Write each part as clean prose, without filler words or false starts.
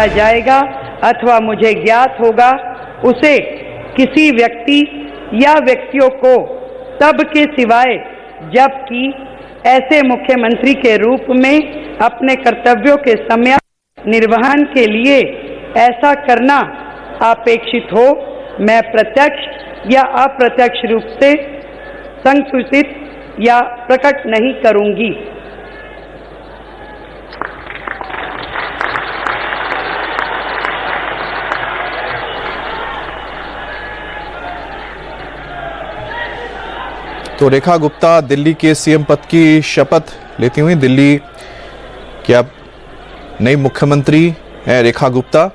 लाया जाएगा अथवा मुझे ज्ञात होगा उसे किसी व्यक्ति या व्यक्तियों को तब के सिवाय जबकि ऐसे मुख्यमंत्री के रूप में अपने कर्तव्यों के समय निर्वहन के लिए ऐसा करना अपेक्षित हो मैं प्रत्यक्ष या अप्रत्यक्ष रूप से संसूचित या प्रकट नहीं करूंगी। तो रेखा गुप्ता दिल्ली के सीएम पद की शपथ लेती हुई, दिल्ली की अब नई मुख्यमंत्री हैं रेखा गुप्ता।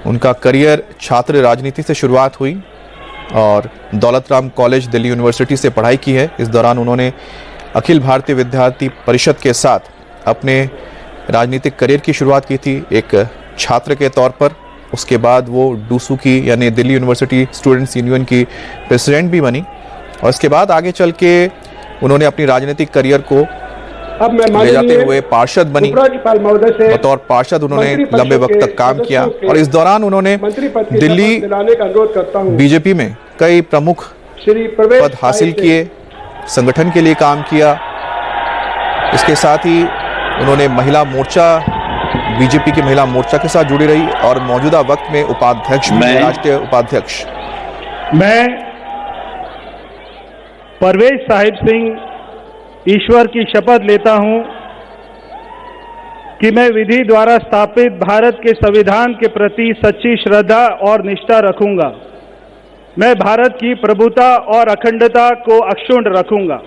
उनका करियर छात्र राजनीति से शुरुआत हुई और दौलत राम कॉलेज दिल्ली यूनिवर्सिटी से पढ़ाई की है। इस दौरान उन्होंने अखिल भारतीय विद्यार्थी परिषद के साथ अपने राजनीतिक करियर की शुरुआत की थी एक छात्र के तौर पर। उसके बाद वो डूसू की यानी दिल्ली यूनिवर्सिटी स्टूडेंट्स यूनियन की प्रेसिडेंट भी बनी और इसके बाद आगे चल के उन्होंने अपनी राजनीतिक करियर को ले जाते हुए पार्षद बनी। बतौर पार्षद उन्होंने लंबे वक्त तक काम किया और इस दौरान उन्होंने दिल्ली बीजेपी में कई प्रमुख पद हासिल किए, संगठन के लिए काम किया। इसके साथ ही उन्होंने महिला मोर्चा बीजेपी के महिला मोर्चा के साथ जुड़ी रही और मौजूदा वक्त में उपाध्यक्ष राष्ट्रीय उपाध्यक्ष। मैं परवेज साहिब सिंह ईश्वर की शपथ लेता हूं कि मैं विधि द्वारा स्थापित भारत के संविधान के प्रति सच्ची श्रद्धा और निष्ठा रखूंगा। मैं भारत की प्रभुता और अखंडता को अक्षुण्ण रखूंगा।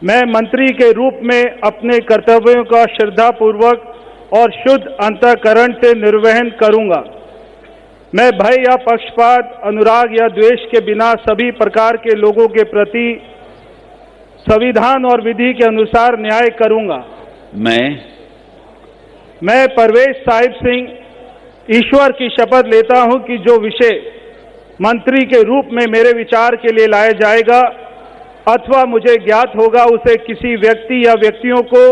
मैं मंत्री के रूप में अपने कर्तव्यों का श्रद्धापूर्वक और शुद्ध अंतःकरण से निर्वहन करूंगा। मैं भय या पक्षपात, अनुराग या द्वेष के बिना सभी प्रकार के लोगों के प्रति संविधान और विधि के अनुसार न्याय करूंगा। मैं परवेज साहिब सिंह ईश्वर की शपथ लेता हूं कि जो विषय मंत्री के रूप में मेरे विचार के लिए लाया जाएगा अथवा मुझे ज्ञात होगा उसे किसी व्यक्ति या व्यक्तियों को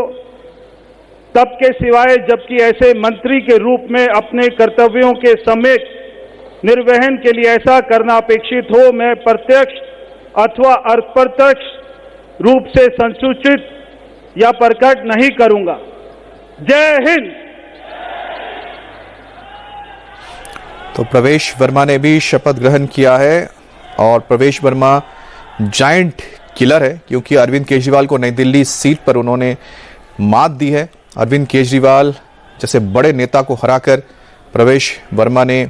तब के सिवाय जबकि ऐसे मंत्री के रूप में अपने कर्तव्यों के सम्यक निर्वहन के लिए ऐसा करना अपेक्षित हो मैं प्रत्यक्ष अथवा अप्रत्यक्ष रूप से संसूचित या प्रकट नहीं करूंगा। जय हिंद। तो प्रवेश वर्मा ने भी शपथ ग्रहण किया है और प्रवेश वर्मा जायंट किलर है क्योंकि अरविंद केजरीवाल को नई दिल्ली सीट पर उन्होंने मात दी है। अरविंद केजरीवाल जैसे बड़े नेता को हराकर प्रवेश वर्मा ने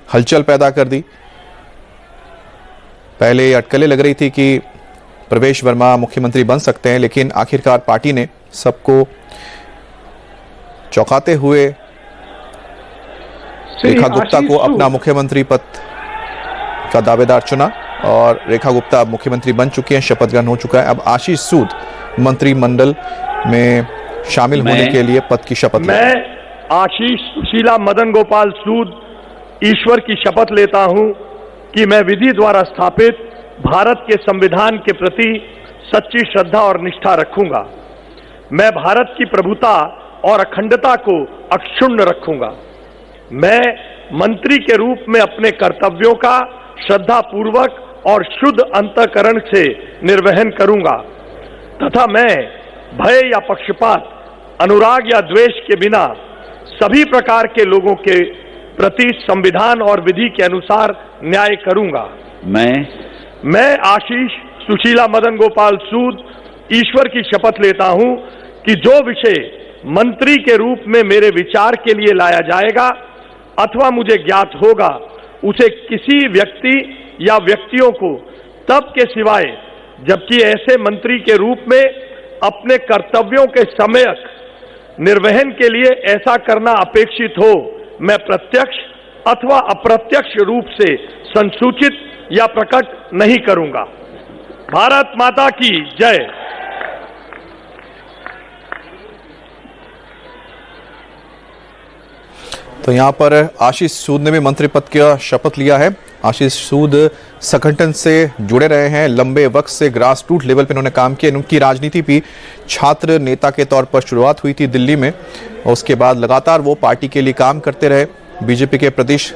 हलचल पैदा कर दी। पहले अटकलें लग रही थी कि प्रवेश वर्मा मुख्यमंत्री बन सकते हैं, लेकिन आखिरकार पार्टी ने सबको चौंकाते हुए रेखा गुप्ता को अपना मुख्यमंत्री पद का दावेदार चुना और रेखा गुप्ता अब मुख्यमंत्री बन चुकी हैं, शपथ ग्रहण हो चुका है। अब आशीष सूद मंत्रिमंडल में शामिल होने के लिए पद की शपथ मैं आशीष सुशीला मदन गोपाल सूद ईश्वर की शपथ लेता हूं कि मैं विधि द्वारा स्थापित भारत के संविधान के प्रति सच्ची श्रद्धा और निष्ठा रखूंगा। मैं भारत की प्रभुता और अखंडता को अक्षुण्ण रखूंगा। मैं मंत्री के रूप में अपने कर्तव्यों का श्रद्धापूर्वक और शुद्ध अंतःकरण से निर्वहन करूंगा तथा मैं भय या पक्षपात, अनुराग या द्वेष के बिना सभी प्रकार के लोगों के प्रति संविधान और विधि के अनुसार न्याय करूंगा। मैं आशीष सुशीला मदन गोपाल सूद ईश्वर की शपथ लेता हूं कि जो विषय मंत्री के रूप में मेरे विचार के लिए लाया जाएगा अथवा मुझे ज्ञात होगा उसे किसी व्यक्ति या व्यक्तियों को तब के सिवाय जबकि ऐसे मंत्री के रूप में अपने कर्तव्यों के सम्यक निर्वहन के लिए ऐसा करना अपेक्षित हो मैं प्रत्यक्ष अथवा अप्रत्यक्ष रूप से संसूचित या प्रकट नहीं करूंगा। भारत माता की जय। तो यहाँ पर आशीष सूद ने भी मंत्री पद का शपथ लिया है। आशीष सूद संगठन से जुड़े रहे हैं, लंबे वक्त से ग्रास रूट लेवल पर इन्होंने काम किया। उनकी राजनीति भी छात्र नेता के तौर पर शुरुआत हुई थी दिल्ली में, और उसके बाद लगातार वो पार्टी के लिए काम करते रहे। बीजेपी के प्रदेश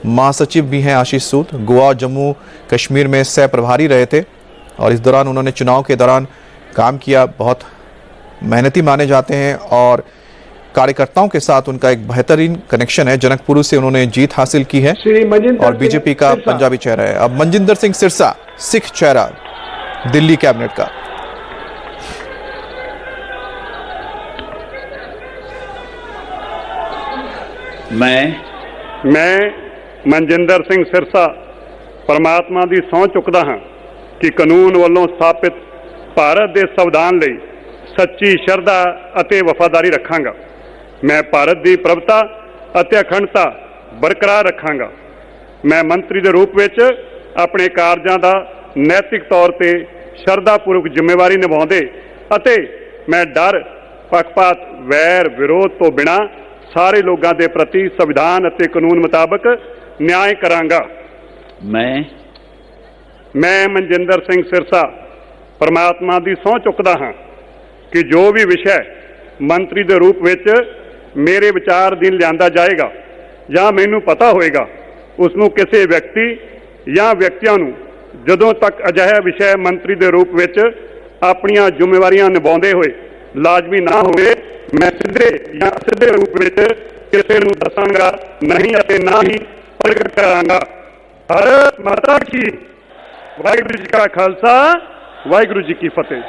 महासचिव भी हैं आशीष सूद। गोवा, जम्मू कश्मीर में सह प्रभारी रहे थे और इस दौरान उन्होंने चुनाव के दौरान काम किया। बहुत मेहनती माने जाते हैं और कार्यकर्ताओं के साथ उनका एक बेहतरीन कनेक्शन है। जनकपुर से उन्होंने जीत हासिल की है और बीजेपी का पंजाबी चेहरा है। अब मनजिंदर सिंह सिरसा, सिख चेहरा दिल्ली कैबिनेट का। मैं मनजिंदर सिंह सिरसा परमात्मा ਦੀ ਸਹੁੰ ਚੁੱਕਦਾ ਹਾਂ ਕਿ ਕਾਨੂੰਨ ਵੱਲੋਂ ਸਥਾਪਿਤ ਭਾਰਤ ਦੇ ਸੰਵਿਧਾਨ ਲਈ ਸੱਚੀ ਸ਼ਰਧਾ ਅਤੇ ਵਫਾਦਾਰੀ ਰੱਖਾਂਗਾ। ਮੈਂ ਭਾਰਤ ਦੀ ਪ੍ਰਭੁਤਾ ਅਤੇ ਅਖੰਡਤਾ ਬਰਕਰਾਰ ਰੱਖਾਂਗਾ। ਮੈਂ ਮੰਤਰੀ ਦੇ ਰੂਪ ਵਿੱਚ ਆਪਣੇ ਕਾਰਜਾਂ ਦਾ ਨੈਤਿਕ ਤੌਰ ਤੇ ਸ਼ਰਧਾਪੂਰਵਕ ਜ਼ਿੰਮੇਵਾਰੀ ਨਿਭਾਉਂਦੇ ਅਤੇ ਮੈਂ ਡਰ, ਪੱਖਪਾਤ, ਵੈਰ ਵਿਰੋਧ ਤੋਂ ਬਿਨਾਂ ਸਾਰੇ ਲੋਕਾਂ ਦੇ ਪ੍ਰਤੀ ਸੰਵਿਧਾਨ ਅਤੇ ਕਾਨੂੰਨ ਮੁਤਾਬਕ ਨਿਆਂ ਕਰਾਂਗਾ। ਮੈਂ ਮਨਜਿੰਦਰ ਸਿੰਘ ਸਿਰਸਾ ਪਰਮਾਤਮਾ ਦੀ ਸਹੁੰ ਚੁੱਕਦਾ ਹਾਂ ਕਿ ਜੋ ਵੀ ਵਿਸ਼ਾ ਮੰਤਰੀ ਦੇ ਰੂਪ ਵਿੱਚ ਮੇਰੇ ਵਿਚਾਰ ਅਧੀਨ ਲਿਆਂਦਾ ਜਾਏਗਾ ਜਾਂ ਮੈਨੂੰ ਪਤਾ ਹੋਏਗਾ, ਉਸ ਨੂੰ ਕਿਸੇ ਵਿਅਕਤੀ ਜਾਂ ਵਿਅਕਤੀਆਂ ਨੂੰ ਜਦੋਂ ਤੱਕ ਅਜਿਹਾ ਵਿਸ਼ਾ ਮੰਤਰੀ ਦੇ ਰੂਪ ਵਿੱਚ ਆਪਣੀਆਂ ਜ਼ਿੰਮੇਵਾਰੀਆਂ ਨਿਭਾਉਂਦੇ ਹੋਏ ਲਾਜ਼ਮੀ ਨਾ ਹੋਵੇ, ਮੈਂ ਸਿੱਧੇ ਜਾਂ ਅਸਿੱਧੇ ਰੂਪ ਵਿੱਚ ਕਿਸੇ ਨੂੰ ਦੱਸਾਂਗਾ ਨਹੀਂ ਅਤੇ ਨਾ ਹੀ ਪ੍ਰਗਟ ਕਰਾਂਗਾ। ਭਾਰਤ ਮਾਤਾ ਕੀ, ਵਾਹਿਗੁਰੂ ਜੀ ਕਾ ਖਾਲਸਾ, ਵਾਹਿਗੁਰੂ ਜੀ ਕੀ ਫਤਿਹ।